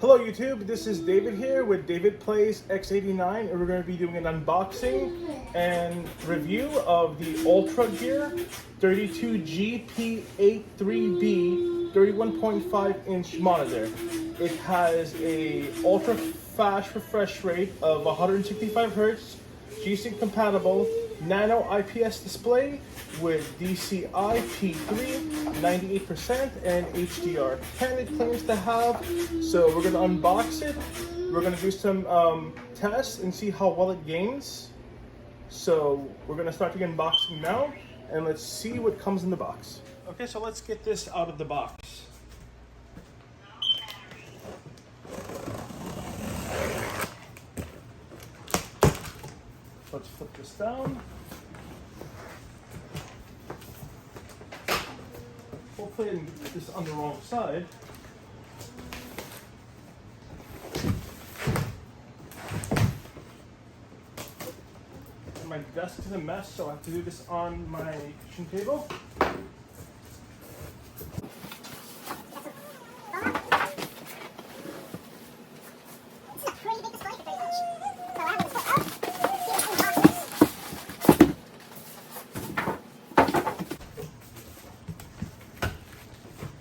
Hello YouTube, this is David here with David Plays X89, and we're going to be doing an unboxing and review of the Ultra Gear 32GP83b 31.5-inch monitor. It has a ultra fast refresh rate of 165 Hz, G-Sync compatible, Nano IPS display with DCI P3, 98% and HDR10 it claims to have. So we're going to unbox it. We're going to do some tests and see how well it gains. So we're going to start the unboxing now and let's see what comes in the box. Okay, so let's get this out of the box. Let's flip this down. Hopefully I didn't get this on the wrong side. My desk is a mess, so I have to do this on my kitchen table.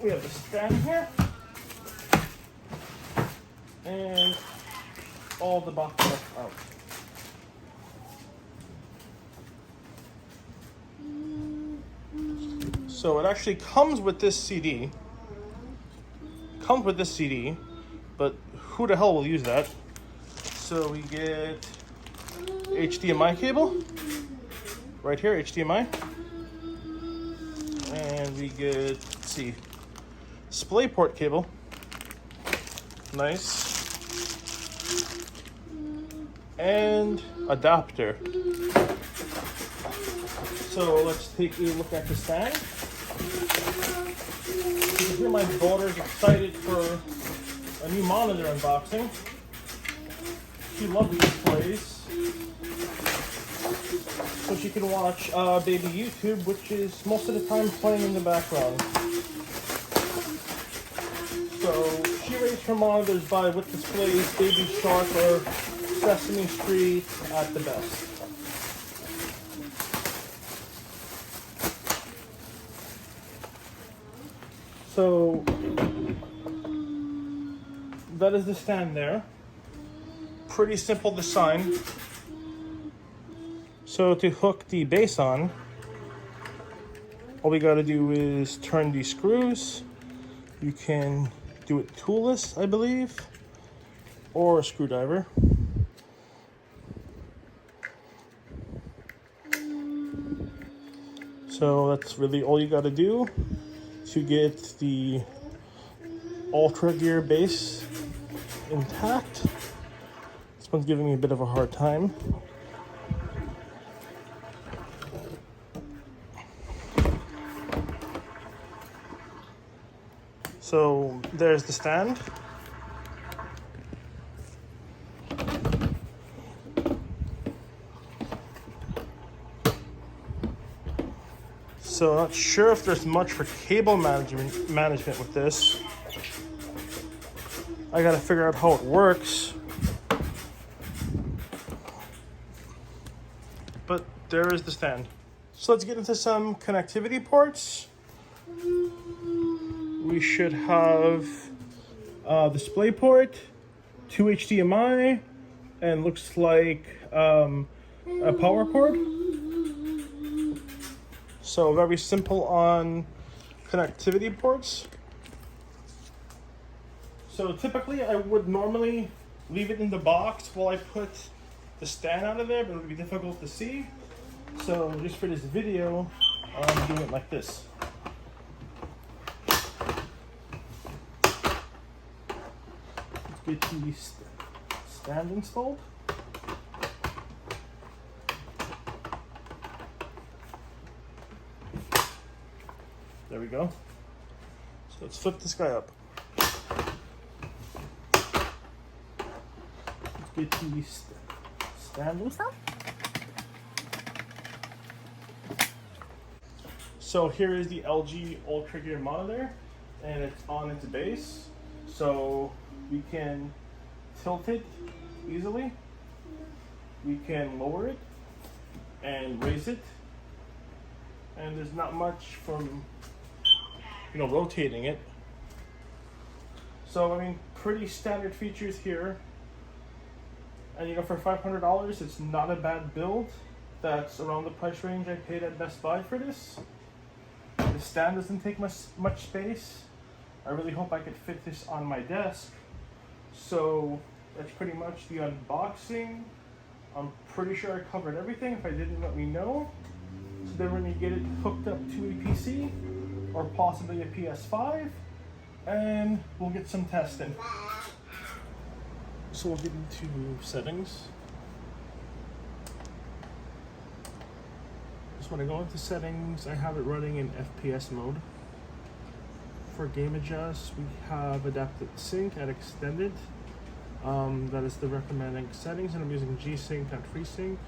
We have the stand here, and all the box stuff out. So it actually comes with this CD. But who the hell will use that? So we get HDMI cable, right here, HDMI. And we get, let's see, DisplayPort cable, nice, and adapter. So let's take a look at the stand. You can hear my daughter's excited for a new monitor unboxing. She loves these plays, so she can watch baby YouTube, which is most of the time playing in the background. So she rates her monitors by what displays Baby Shark or Sesame Street at the best. So that is the stand there. Pretty simple design. So to hook the base on, all we gotta do is turn these screws. You can do it toolless, I believe, or a screwdriver. So that's really all you gotta do to get the Ultra Gear base intact. This one's giving me a bit of a hard time. So there's the stand. So not sure if there's much for cable management with this. I gotta figure out how it works. But there is the stand. So let's get into some connectivity ports. We should have DisplayPort, 2 HDMI, and looks like a power cord. So very simple on connectivity ports. So typically I would normally leave it in the box while I put the stand out of there, but it would be difficult to see. So just for this video, I'm doing it like this. Let's get the stand installed. There we go. So let's flip this guy up. Let's get the stand installed. So here is the LG Ultra Gear monitor, and it's on its base. So we can tilt it easily, we can lower it and raise it, and there's not much from rotating it. So I mean, pretty standard features here, and for $500 it's not a bad build. That's around the price range I paid at Best Buy for this. The stand doesn't take much space. I really hope I could fit this on my desk. So that's pretty much the unboxing. I'm pretty sure I covered everything. If I didn't, let me know. So then we're gonna get it hooked up to a PC or possibly a PS5, and we'll get some testing. So we'll get into settings. Just when I go into settings, I have it running in FPS mode. For game adjust, we have adaptive sync at extended. That is the recommended settings, and I'm using G-Sync and FreeSync.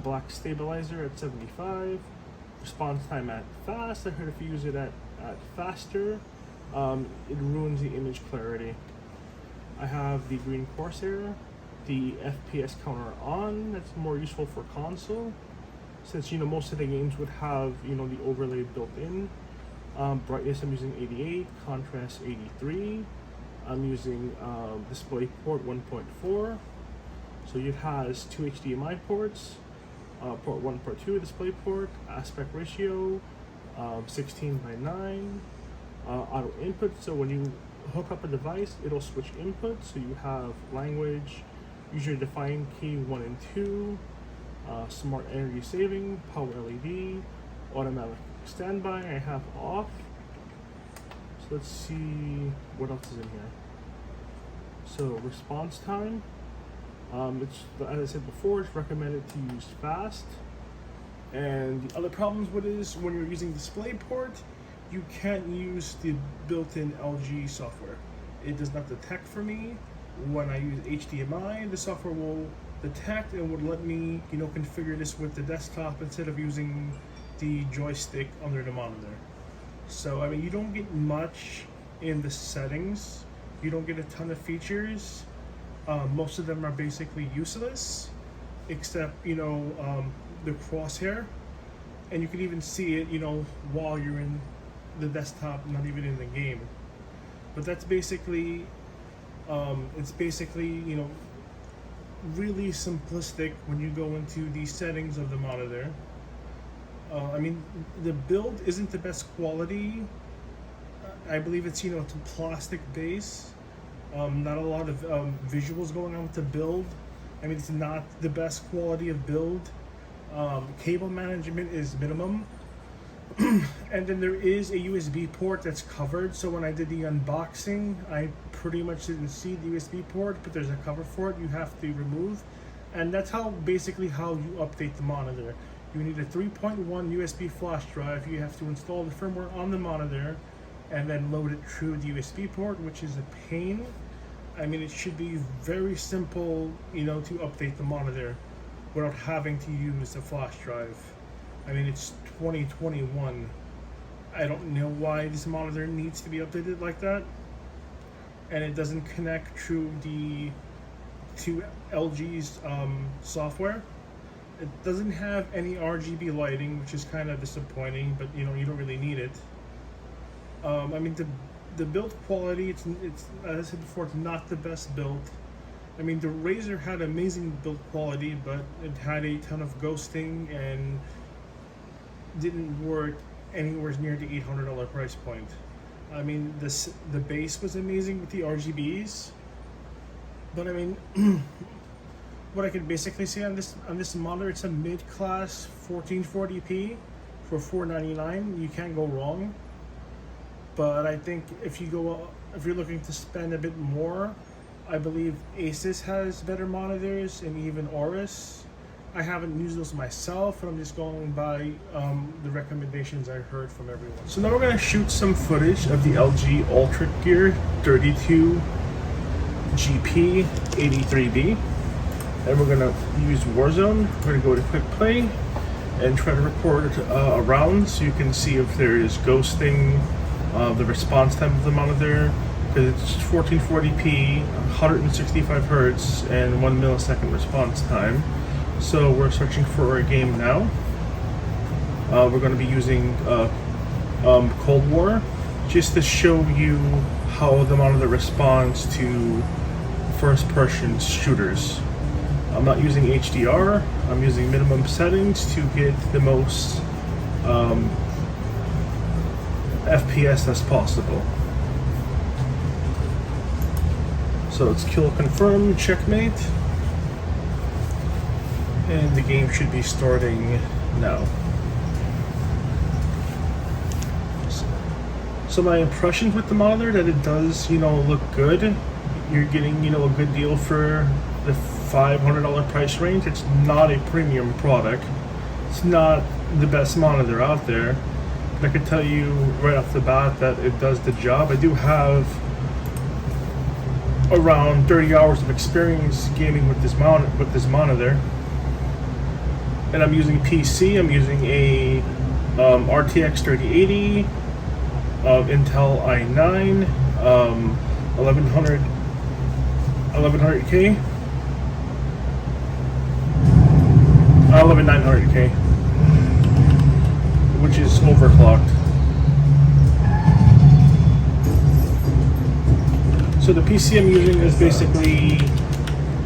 Black stabilizer at 75. Response time at fast. I heard if you use it at faster, it ruins the image clarity. I have the green Corsair, the FPS counter on. That's more useful for console, since most of the games would have the overlay built in. Brightness, I'm using 88, contrast 83. I'm using DisplayPort 1.4. So it has 2 HDMI ports, port 1, port 2 DisplayPort, aspect ratio 16:9, auto input. So when you hook up a device, it'll switch inputs. So you have language, user defined key 1 and 2, smart energy saving, power LED, automatic standby, I have off. So let's see what else is in here. So response time, it's, as I said before, it's recommended to use fast. And the other problems with it is when you're using DisplayPort, you can't use the built-in LG software. It does not detect for me. When I use HDMI, the software will detect and would let me configure this with the desktop instead of using the joystick under the monitor. So I mean, you don't get much in the settings. You don't get a ton of features. Most of them are basically useless, except the crosshair, and you can even see it while you're in the desktop, not even in the game. But that's basically it's basically really simplistic when you go into the settings of the monitor. I mean, the build isn't the best quality. I believe it's it's a plastic base. Not a lot of visuals going on with the build. I mean, it's not the best quality of build. Cable management is minimum. And then there is a USB port that's covered. So when I did the unboxing, I pretty much didn't see the USB port, but there's a cover for it you have to remove. And that's basically how you update the monitor. You need a 3.1 USB flash drive. You have to install the firmware on the monitor and then load it through the USB port, which is a pain. I mean, it should be very simple, to update the monitor without having to use a flash drive. I mean, it's 2021. I don't know why this monitor needs to be updated like that. And it doesn't connect through to LG's software. It doesn't have any RGB lighting, which is kind of disappointing, but you don't really need it. I mean, the build quality, it's as I said before, it's not the best build. I mean, the Razer had amazing build quality, but it had a ton of ghosting and didn't work anywhere near the $800 price point. I mean, the base was amazing with the RGBs, but I mean, what I could basically say on this monitor, it's a mid-class 1440p for $499. You can't go wrong. But I think if you're looking to spend a bit more, I believe Asus has better monitors, and even Aorus. I haven't used those myself, and I'm just going by the recommendations I heard from everyone. So now we're going to shoot some footage of the LG Ultra Gear 32GP83b, and we're going to use Warzone. We're going to go to quick play and try to record a round so you can see if there is ghosting, the response time of the monitor, because it's 1440p, 165 hertz, and 1 millisecond response time. So we're searching for a game now. We're going to be using Cold War, just to show you how the monitor responds to first-person shooters. I'm not using HDR, I'm using minimum settings to get the most FPS as possible. So it's kill confirm, checkmate, and the game should be starting now. So my impressions with the monitor, that it does, look good. You're getting, a good deal for the $500 price range. It's not a premium product. It's not the best monitor out there. But I can tell you right off the bat that it does the job. I do have around 30 hours of experience gaming with this monitor. And I'm using PC. I'm using a RTX 3080. Intel i9, 1100K, 11900K, which is overclocked. So the PC I'm using is basically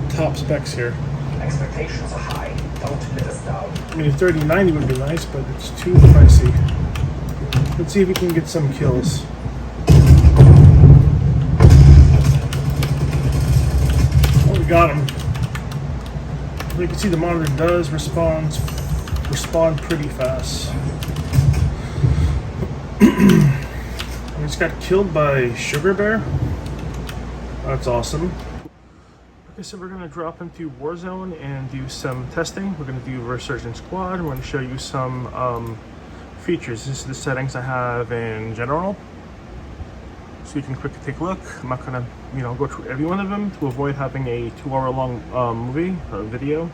top specs here. Expectations are high. Don't let us down. I mean, 3090 would be nice, but it's too pricey. Let's see if we can get some kills. Oh, we got him. You can see the monitor does respond pretty fast. I just got killed by Sugar Bear. That's awesome. Okay, so we're gonna drop into Warzone and do some testing. We're gonna do Resurgent Squad. I'm gonna show you some features. This is the settings I have in general, so you can quickly take a look. I'm not gonna go through every one of them to avoid having a 2-hour long video.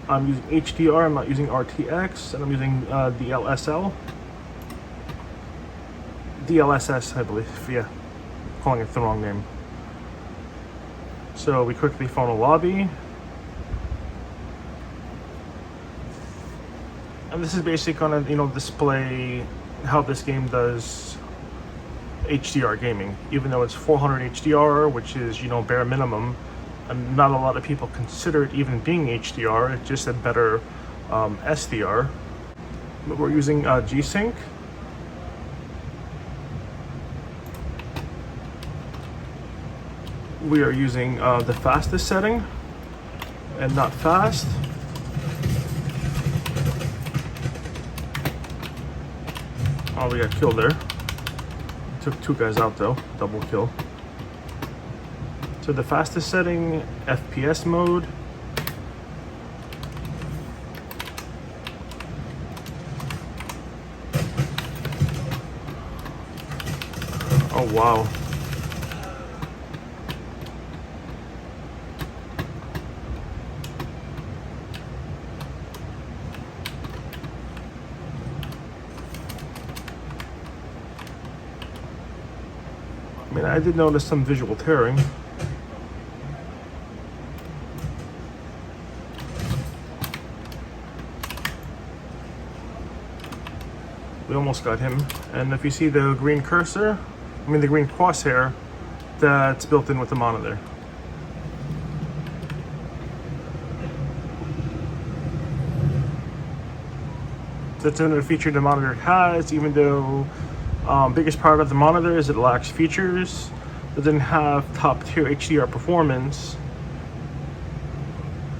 I'm using HDR, I'm not using RTX, and I'm using DLSS, I believe. Yeah, calling it the wrong name. So we quickly phone a lobby. And this is basically gonna, display how this game does HDR gaming. Even though it's 400 HDR, which is, bare minimum, and not a lot of people consider it even being HDR. It's just a better SDR. But we're using G-Sync. We are using the fastest setting, and not fast. Oh, we got killed there. Took 2 guys out though, double kill. So the fastest setting, FPS mode. Oh wow. I mean, I did notice some visual tearing. We almost got him. And if you see the green cursor, the green crosshair, that's built in with the monitor. That's another feature the monitor has, even though biggest part of the monitor is it lacks features. It doesn't have top tier HDR performance,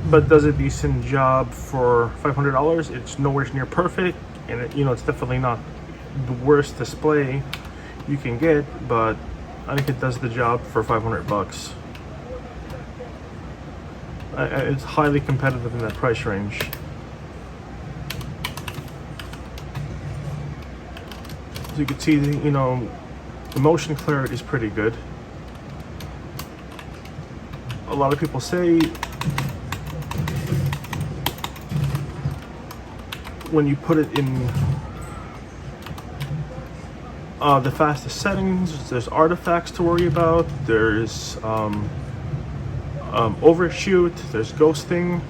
but does a decent job for $500. It's nowhere near perfect, and it's definitely not the worst display you can get, but I think it does the job for $500. It's highly competitive in that price range. As you can see, the motion clarity is pretty good. A lot of people say when you put it in the fastest settings. There's artifacts to worry about. There's overshoot. There's ghosting.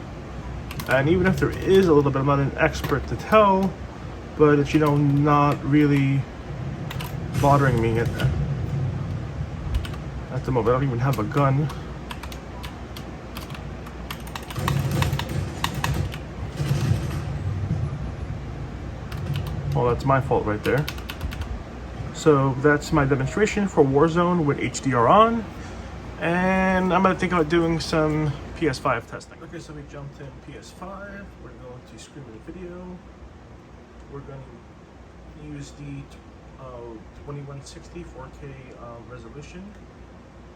And even if there is a little bit, I'm not an expert to tell, but it's, you know, not really bothering me at the moment. I don't even have a gun. Well, that's my fault right there. So that's my demonstration for Warzone with HDR on. And I'm gonna think about doing some PS5 testing. Okay, so we jumped in PS5. We're going to screen the video. We're going to use the 2160 4K resolution.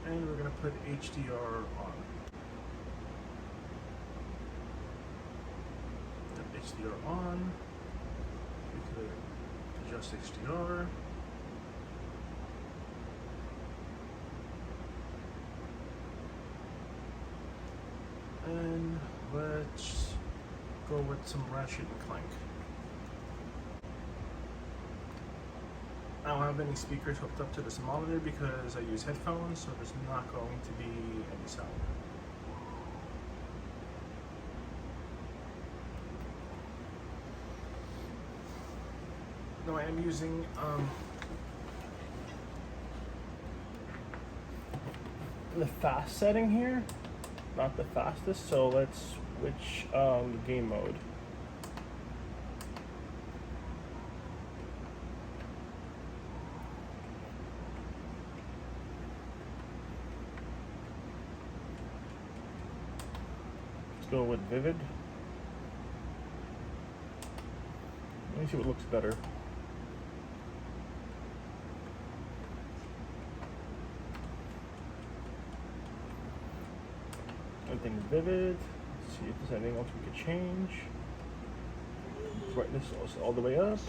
And we're gonna put HDR on. HDR on. We could adjust HDR. And let's go with some Ratchet and Clank. I don't have any speakers hooked up to this monitor because I use headphones, so there's not going to be any sound. No, I am using the fast setting here, not the fastest, so let's switch game mode. Let's go with Vivid. Let me see what looks better. Anything Vivid. Let's see if there's anything else we could change. Brightness all the way up.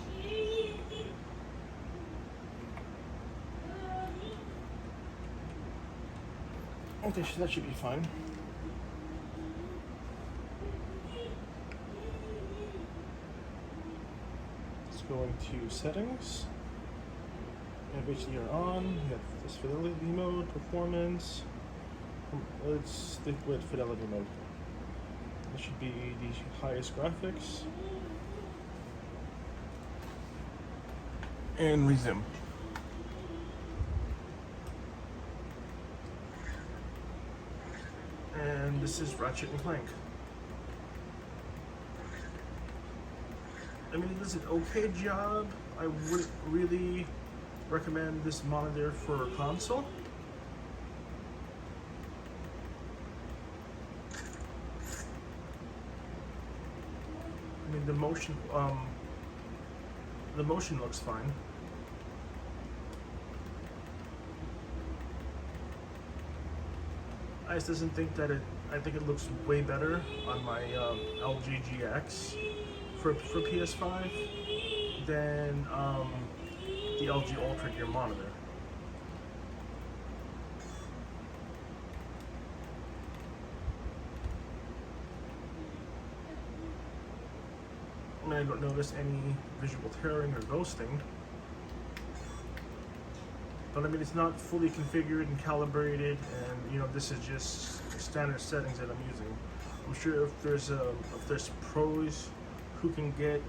Okay, so that should be fine. Let's go into settings. We have HDR on. We have this fidelity mode, performance. Let's stick with fidelity mode. This should be the highest graphics. And resume. And this is Ratchet and Clank. I mean, it does an okay job. I wouldn't really recommend this monitor for a console. I mean, the motion looks fine. I just doesn't think that I think it looks way better on my LG GX for PS5 than the LG Ultra Gear monitor. I don't notice any visual tearing or ghosting. But I mean, it's not fully configured and calibrated, and you know, this is just standard settings that I'm using. I'm sure if there's pros who can get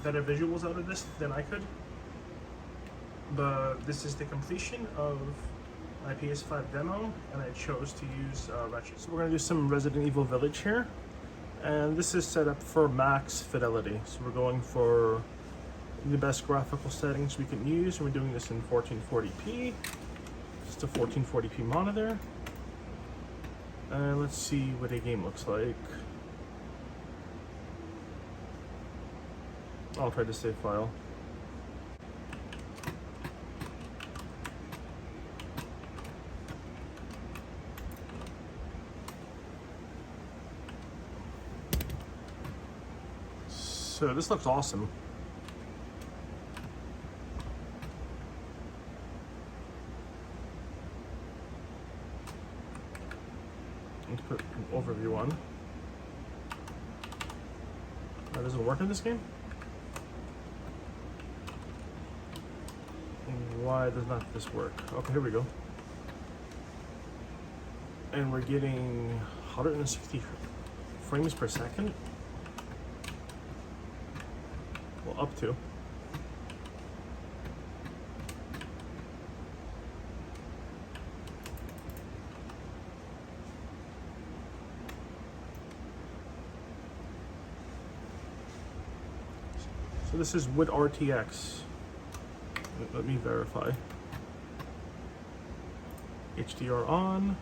better visuals out of this than I could. But this is the completion of my PS5 demo, and I chose to use Ratchet. So we're gonna do some Resident Evil Village here. And this is set up for max fidelity. So we're going for the best graphical settings we can use. We're doing this in 1440p. Just a 1440p monitor. And let's see what a game looks like. I'll try to save file. So this looks awesome. Let's put an overview on. That doesn't work in this game? Why does not this work? Okay, here we go. And we're getting 160 frames per second. Well, up to. So this is with RTX. Let me verify. HDR on.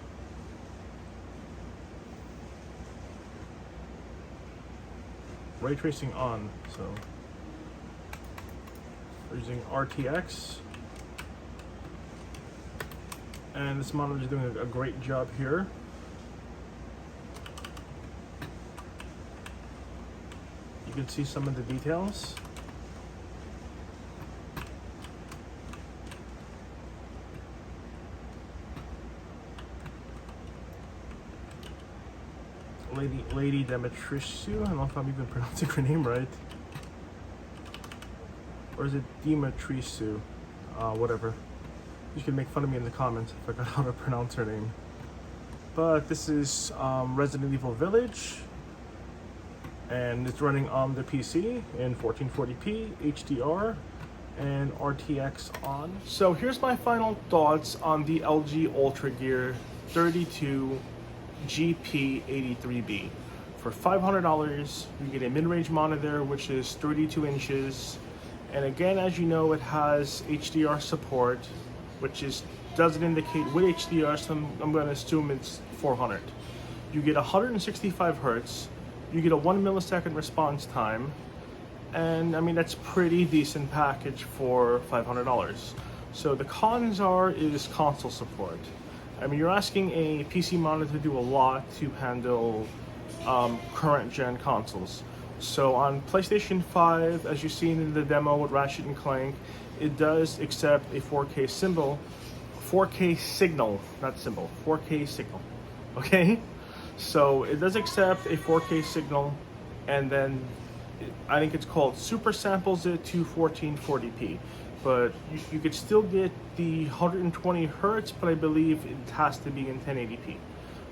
Ray tracing on. So we're using RTX. And this monitor is doing a great job here. You can see some of the details. Lady Demetrisu, I don't know if I'm even pronouncing her name right. Or is it Demetrisu? Whatever. You can make fun of me in the comments if I got how to pronounce her name. But this is Resident Evil Village. And it's running on the PC in 1440p, HDR, and RTX on. So here's my final thoughts on the LG Ultra Gear 32GP83b. For $500, you get a mid-range monitor, which is 32 inches. And again, as you know, it has HDR support, which doesn't indicate with HDR, so I'm going to assume it's 400. You get 165 hertz. You get a 1 millisecond response time. And I mean, that's pretty decent package for $500. So the cons is console support. I mean, you're asking a PC monitor to do a lot to handle current gen consoles. So on PlayStation 5, as you've seen in the demo with Ratchet and Clank, it does accept a 4K signal, not symbol, 4K signal, okay? So it does accept a 4K signal, and then I think it's called super samples it to 1440p. But you could still get the 120 hertz, but I believe it has to be in 1080p.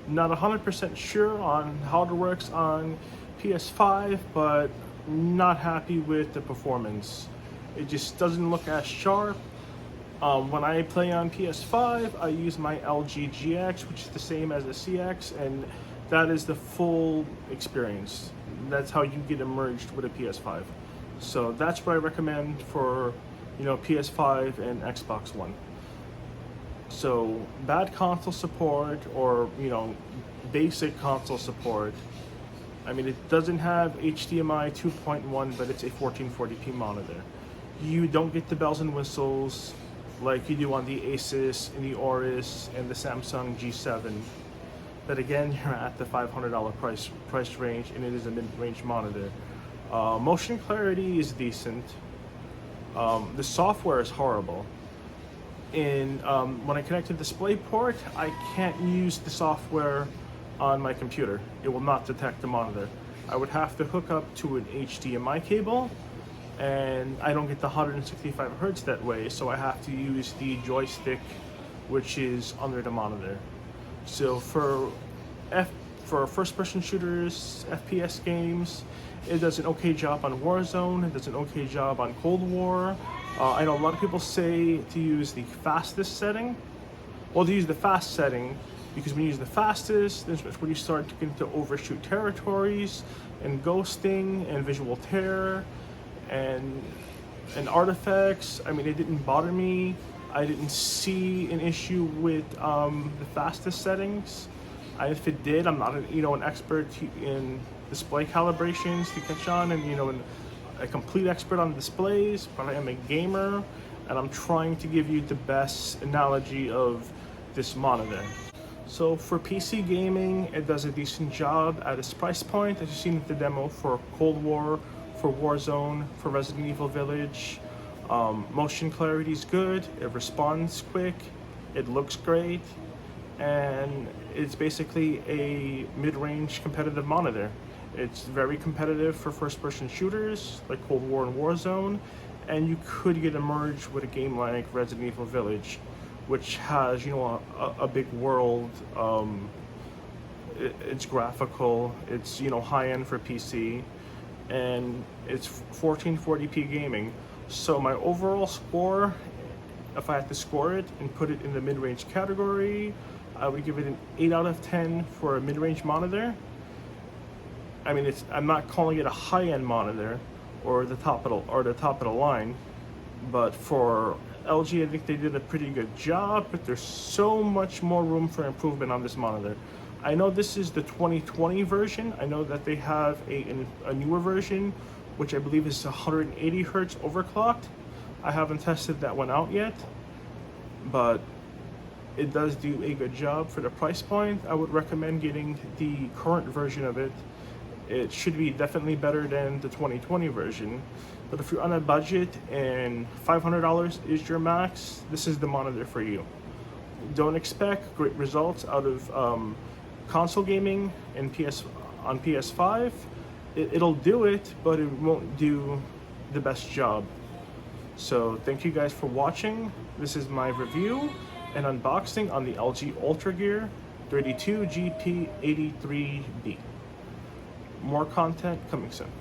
Not 100% sure on how it works on PS5, but not happy with the performance. It just doesn't look as sharp. When I play on PS5, I use my LG GX, which is the same as the CX, and that is the full experience. That's how you get immersed with a PS5. So that's what I recommend for, you know, PS5 and Xbox One. So bad console support, or, you know, basic console support. I mean, it doesn't have HDMI 2.1, but it's a 1440p monitor. You don't get the bells and whistles like you do on the Asus and the Aorus and the Samsung G7. But again, you're at the $500 price range, and it is a mid-range monitor. Motion clarity is decent. The software is horrible. And when I connect to DisplayPort, I can't use the software on my computer. It will not detect the monitor. I would have to hook up to an HDMI cable, and I don't get the 165 hertz that way, so I have to use the joystick, which is under the monitor. So for first-person shooters, FPS games, it does an okay job on Warzone. It does an okay job on Cold War. I know a lot of people say to use the fastest setting. Well, to use the fast setting, because when you use the fastest, that's when you start to get to overshoot territories, and ghosting, and visual tear, and artifacts. I mean, it didn't bother me. I didn't see an issue with the fastest settings. If it did, I'm not an expert in display calibrations to catch on, and a complete expert on displays, but I am a gamer, and I'm trying to give you the best analogy of this monitor. So for PC gaming, it does a decent job at its price point, as you've seen in the demo for Cold War, for Warzone, for Resident Evil Village. Motion clarity is good, it responds quick, it looks great, and it's basically a mid-range competitive monitor. It's very competitive for first-person shooters like Cold War and Warzone, and you could get immersed with a game like Resident Evil Village, which has, you know, a big world. It's graphical, it's, you know, high-end for PC, and it's 1440p gaming. So my overall score, if I had to score it and put it in the mid-range category, I would give it an 8 out of 10 for a mid-range monitor. I mean, I'm not calling it a high-end monitor or the top of the line, but for LG, I think they did a pretty good job, but there's so much more room for improvement on this monitor. I know this is the 2020 version. I know that they have a newer version, which I believe is 180 hertz overclocked. I haven't tested that one out yet, but it does do a good job for the price point. I would recommend getting the current version of it. It should be definitely better than the 2020 version. But if you're on a budget and $500 is your max, this is the monitor for you. Don't expect great results out of console gaming and on PS5. It'll do it, but it won't do the best job. So thank you guys for watching. This is my review and unboxing on the LG Ultra Gear 32GP83b. More content coming soon.